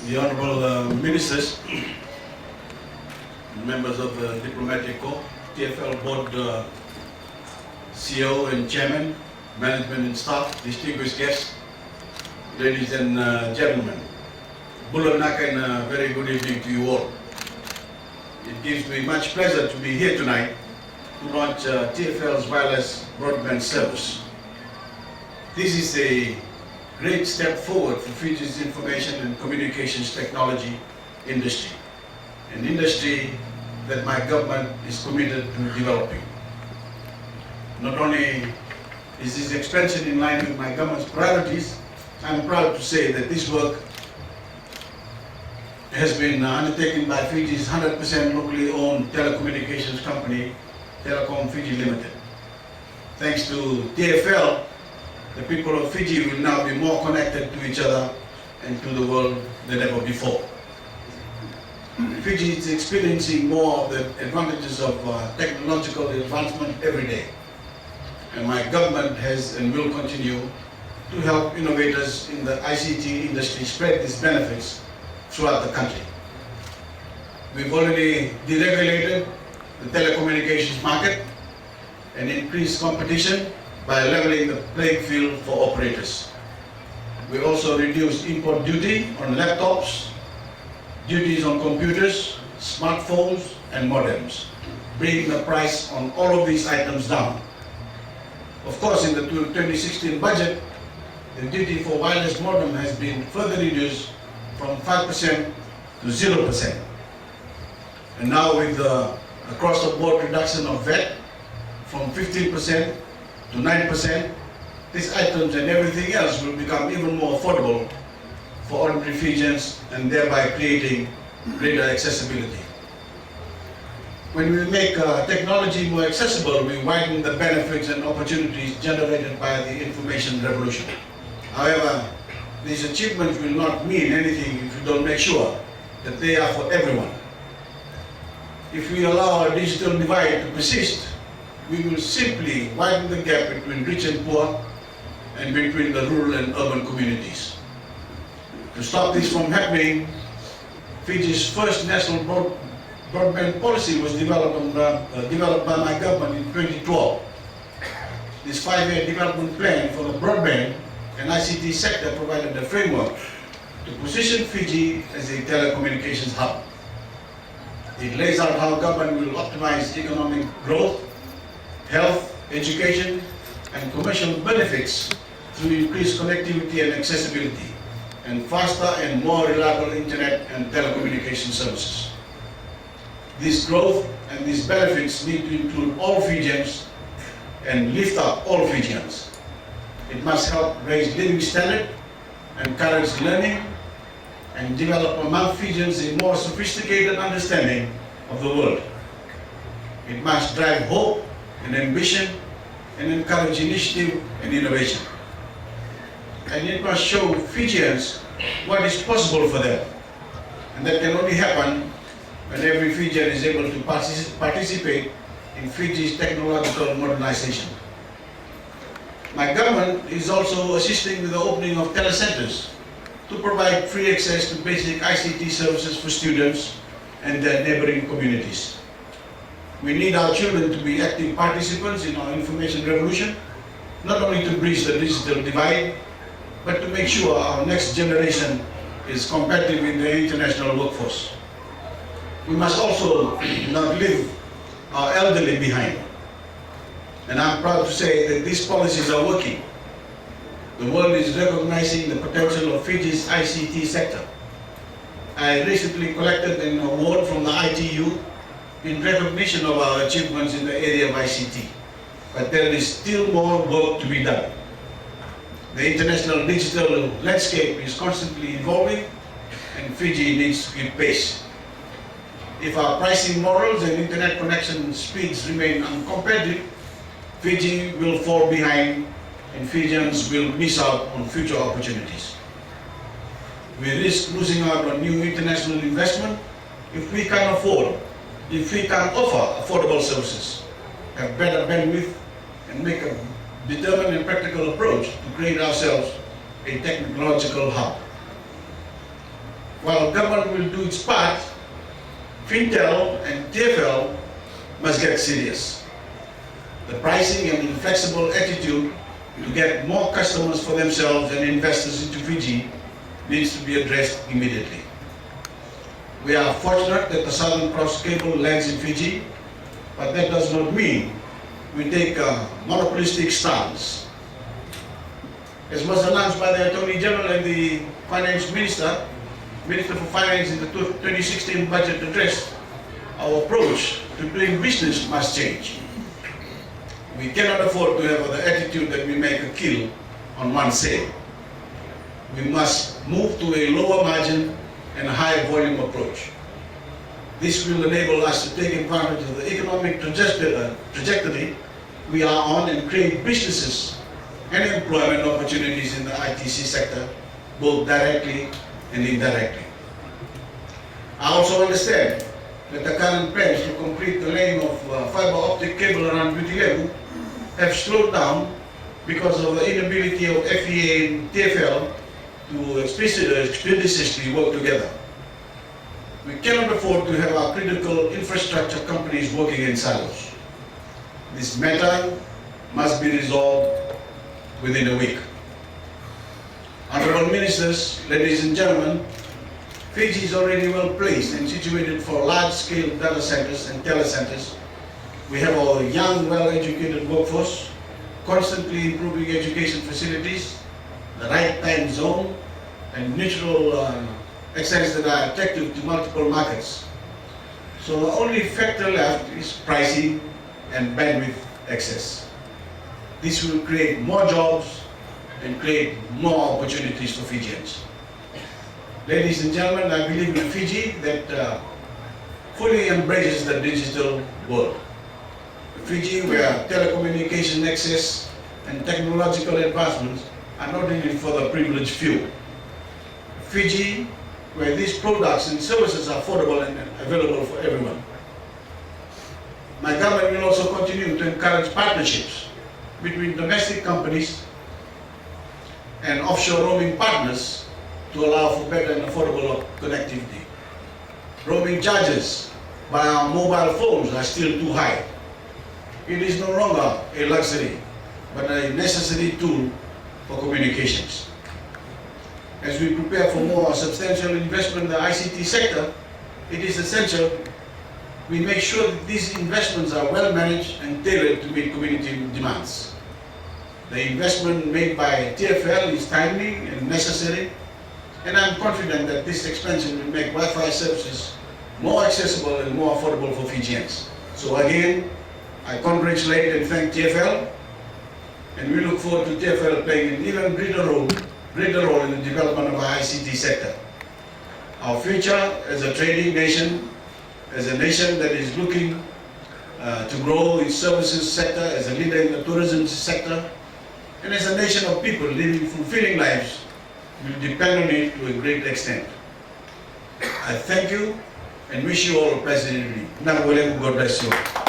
the Honorable Ministers, members of the Diplomatic Corps, TFL Board CEO and Chairman, management and staff, distinguished guests, ladies and gentlemen. Bulanak and a very good evening to you all. It gives me much pleasure to be here tonight to launch TFL's wireless broadband service. This is a great step forward for Fiji's information and communications technology industry, an industry that my government is committed to developing. Not only is this expansion in line with my government's priorities, I'm proud to say that this work has been undertaken by Fiji's 100% locally owned telecommunications company, Telecom Fiji Limited. Thanks to TFL, the people of Fiji will now be more connected to each other and to the world than ever before. Fiji is experiencing more of the advantages of technological advancement every day. And my government has and will continue to help innovators in the ICT industry spread these benefits throughout the country. We've already deregulated the telecommunications market and increased competition by leveling the playing field for operators. We also reduced import duty on laptops, duties on computers, smartphones, and modems, bringing the price on all of these items down. Of course, in the 2016 budget, the duty for wireless modem has been further reduced from 5% to 0%. And now with the across-the-board reduction of VAT from 15% to 9%, these items and everything else will become even more affordable for ordinary Fijians and thereby creating greater accessibility. When we make technology more accessible, we widen the benefits and opportunities generated by the information revolution. However, these achievements will not mean anything if we don't make sure that they are for everyone. If we allow our digital divide to persist, we will simply widen the gap between rich and poor and between the rural and urban communities. To stop this from happening, Fiji's first national broadband policy was developed by my government in 2012. This 5-year development plan for the broadband and ICT sector provided a framework to position Fiji as a telecommunications hub. It lays out how government will optimize economic growth, health, education, and commercial benefits through increased connectivity and accessibility, and faster and more reliable internet and telecommunication services. This growth and these benefits need to include all Fijians and lift up all Fijians. It must help raise living standard, encourage learning, and develop among Fijians a more sophisticated understanding of the world. It must drive hope and ambition and encourage initiative and innovation. And it must show Fijians what is possible for them. And that can only happen when every Fijian is able to participate in Fiji's technological modernization. My government is also assisting with the opening of telecenters to provide free access to basic ICT services for students and their neighboring communities. We need our children to be active participants in our information revolution, not only to bridge the digital divide, but to make sure our next generation is competitive in the international workforce. We must also not leave our elderly behind. And I'm proud to say that these policies are working. The world is recognizing the potential of Fiji's ICT sector. I recently collected an award from the ITU in recognition of our achievements in the area of ICT. But there is still more work to be done. The international digital landscape is constantly evolving and Fiji needs to keep pace. If our pricing models and internet connection speeds remain uncompetitive, Fiji will fall behind and Fijians will miss out on future opportunities. We risk losing out on new international investment if we can't offer affordable services, have better bandwidth, and make a determined and practical approach to create ourselves a technological hub. while government will do its part, Fintel and TFL must get serious. The pricing and inflexible attitude to get more customers for themselves and investors into Fiji needs to be addressed immediately. We are fortunate that the Southern Cross cable lands in Fiji, but that does not mean we take a monopolistic stance. As was announced by the Attorney General and the Finance Minister, Minister for Finance in the 2016 budget address, our approach to doing business must change. We cannot afford to have the attitude that we make a kill on one sale. We must move to a lower margin and a higher volume approach. This will enable us to take advantage of the economic trajectory we are on and create businesses and employment opportunities in the ITC sector, both directly and indirectly. I also understand that the current plans to complete the laying of fiber optic cable around Voreqe have slowed down because of the inability of FEA and TFL to expeditiously work together. We cannot afford to have our critical infrastructure companies working in silos. This matter must be resolved within a week. Honorable Ministers, ladies and gentlemen, Fiji is already well placed and situated for large-scale data centers and telecenters. We have a young, well-educated workforce, constantly improving education facilities, the right time zone, and natural access that are attractive to multiple markets. So the only factor left is pricing and bandwidth access. This will create more jobs and create more opportunities for Fijians. Ladies and gentlemen, I believe in Fiji that fully embraces the digital world. Fiji, where telecommunication access and technological advancements are not only for the privileged few. Fiji, where these products and services are affordable and available for everyone. My government will also continue to encourage partnerships between domestic companies and offshore roaming partners to allow for better and affordable connectivity. Roaming charges by our mobile phones are still too high. It is no longer a luxury, but a necessary tool for communications. As we prepare for more substantial investment in the ICT sector, it is essential we make sure that these investments are well managed and tailored to meet community demands. The investment made by TFL is timely and necessary, and I'm confident that this expansion will make Wi-Fi services more accessible and more affordable for Fijians. So again, I congratulate and thank TFL, and we look forward to TFL playing an even greater role in the development of our ICT sector. Our future as a trading nation, as a nation that is looking to grow its services sector, as a leader in the tourism sector, and as a nation of people living fulfilling lives, will depend on it to a great extent. I thank you and wish you all a pleasant evening. God bless you.